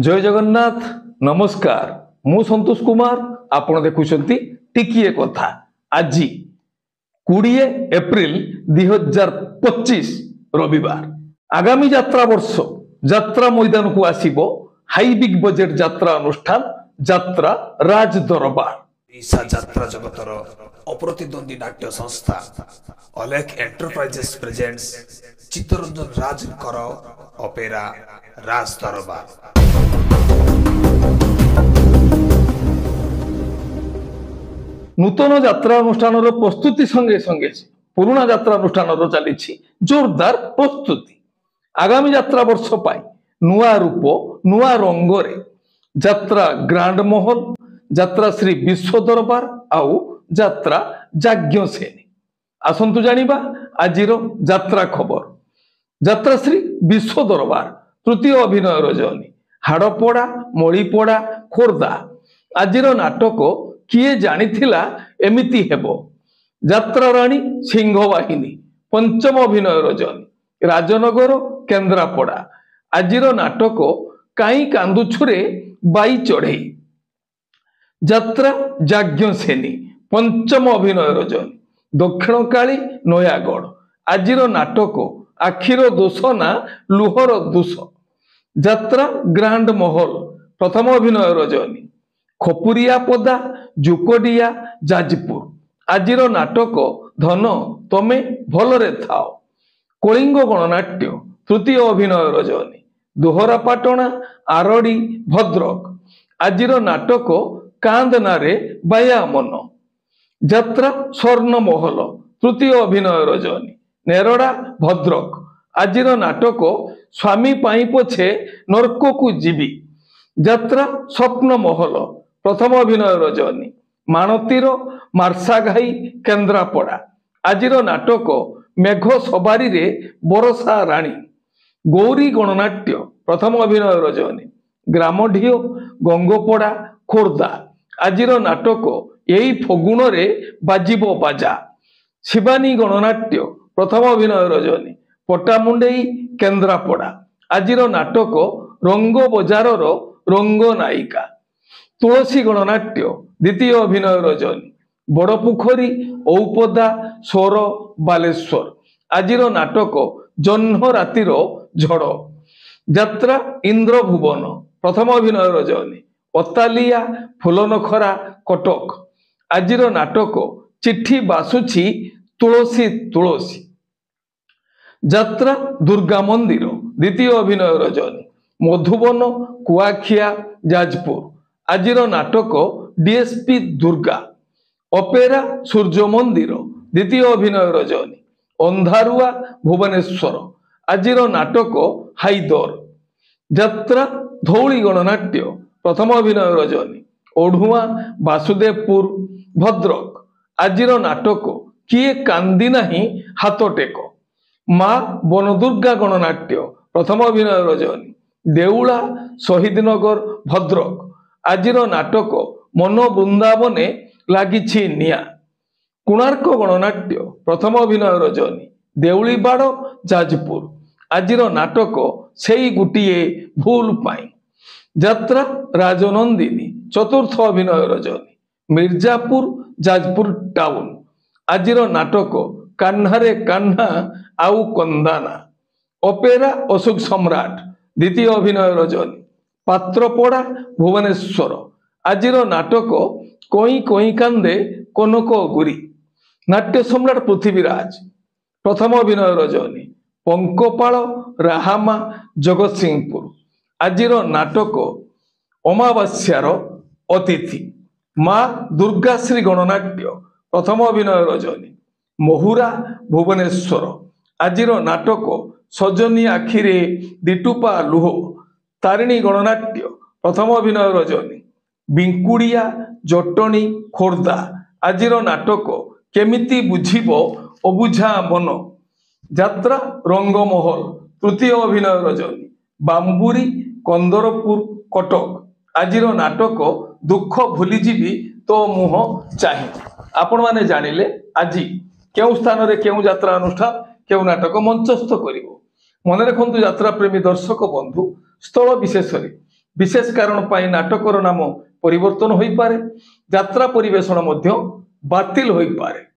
जय जगन्नाथ नमस्कार मु संतोष कुमार आपण देखुछंती टिकिए कथा आज 20 एप्रिल 2025 रविवार आगामी यात्रा वर्ष यात्रा मैदान को आसीबो हाई बिग बजेट यात्रा अनुष्ठान यात्रा राज दरबार यात्रा जगतर अप्रतिद्वंदी नाट्य संस्था अलेख एंटरप्राइजेस प्रेजेंट्स चित्तरंजन राज अपेरा राज दरबार। नूतन यात्रा अनुष्ठान प्रस्तुति संगे संगे पुराना यात्रा अनुष्ठान चली जोरदार प्रस्तुति आगामी यात्रा वर्ष पाई नुआ रूप नुआ रंगरे यात्रा ग्रांड महल यात्रा श्री विश्व दरबार आउ यात्रा जाज्ञ सेनी आसंतु जानिबा आजिरो यात्रा खबर यात्रा श्री विश्व दरबार तृतीय अभिनय रजनी हाड़पड़ा मणिपड़ा खोर्धा आजिरो नाटक किए जानिथिला एमिति हेबो यात्रा राणी सिंहवाहिनी पंचम अभिनय रजनी राजनगर केन्द्रापड़ा आजिरो नाटक काई कांदुछुरे बाई चढ़ई यात्रा जाज्ञ सेनी पंचम अभिनय रजनी दक्षिण काली नयागढ़ आजिरो नाटक आखिर दोष ना लुहर दोष यात्रा ग्रांड महल प्रथम अभिनय रजनी खपुरिया पदा जुकोडिया जाजपुर आजिरो नाटक धन तमे भलरे थाओ कलिंग गणनाट्य तृतीय अभिनय रजनी दोहरापाटना आरड़ी भद्रक आजिरो नाटक कांदनारे बाया मन यात्रा स्वर्ण महल तृतीय अभिनय रजनी नेरड़ा भद्रक आजिरो नाटक स्वामी पाई पछे नरक को जीवी यात्रा स्वप्न महल प्रथम अभिनय रजनी मानतीर मार्साघाई केन्द्रापड़ा आजिरो नाटक मेघ सबारी रे बरसा राणी गौरी गणनाट्य प्रथम अभिनय रजनी ग्रामढियो गंगोपड़ा खोर्धा आजिरो नाटक यही फगुण रे बाजिबो बाजा शिवानी गणनाट्य प्रथम अभिनय रजनी पटामुंडेई केन्द्रापड़ा आजिरो नाटक रंग बजार रंग नायिका तुलसी गणनाट्य द्वितीय अभिनय रजनी बड़पुखरी औपदा स्वर बालेश्वर आजिरो नाटक जह्न रातिर झड़ यात्रा इंद्र भुवन प्रथम अभिनय रजनी अतालिया फुलनखरा कटक आजिरो नाटक चिट्ठी बासुची तुलसी तुलसी यात्रा दुर्गा मंदिर द्वितीय अभिनय रजनी मधुबन कुआखिया जाजपुर आजिरो नाटक डीएसपी दुर्गा अपेरा सूर्य मंदिर द्वितीय अभिनय रजनी अंधारुआ भुवनेश्वर आजिरो नाटक हाइदर यात्रा धौली गणनाट्य प्रथम अभिनय रजनी ओढ़ुआ वासुदेवपुर भद्रक आजिरो नाटक किए कांदी नहीं हाथ टेक माँ बनदुर्गा गणनाट्य प्रथम अभिनय रजनी देउला शहीदनगर भद्रक आजिरो नाटक मन बृंदावने लागिछि निया कोणार्क गणनाट्य प्रथम अभिनय रजनी देउलीबाड़ जाजपुर आजिरो नाटक सेई गुटिए भूल पाई यात्रा राजनंदिनी चतुर्थ अभिनय रजनी मिर्जापुर जाजपुर टाउन आजिरो नाटक कान्हारे कान्हा आउ कंदाना अपेरा अशोक सम्राट द्वितीय अभिनय रजनी पात्रपड़ा भुवनेश्वर आजिरो नाटक कोई कोई कांदे कनक गुरी नाट्य सम्राट पृथ्वीराज प्रथम अभिनय रजनी पंकपाल राहामा जगत सिंहपुर आजिरो नाटक अमावास्यार अतिथि माँ दुर्गाश्री गणनाट्य प्रथम अभिनय रजनी महुरा भुवनेश्वर आजिरो नाटक सजनी आखिरे दिटुपा लुह तारिणी गणनाट्य प्रथम अभिनय रजनी बिंकुड़िया जटनी खोर्धा आजिरो नाटक केमिति बुझिबो अबुझा मन यात्रा रंगमहल तृतीय अभिनय रजनी बाम्बुरी कंदरपुर कटक आजिरो नाटक दुख भूलीजीवी तो मुह चाहे आपण माने जानिले आजी केउ स्थान रे केउ यात्रा अनुष्ठान केउ नाटक मंचस्थ करिवो मन रखंतु यात्रा प्रेमी दर्शक बंधु स्थल विशेष विशेष कारण पाई नाटकर नाम परिवर्तन होई पारे, यात्रा परिवेषण मध्य बातिल होई पारे।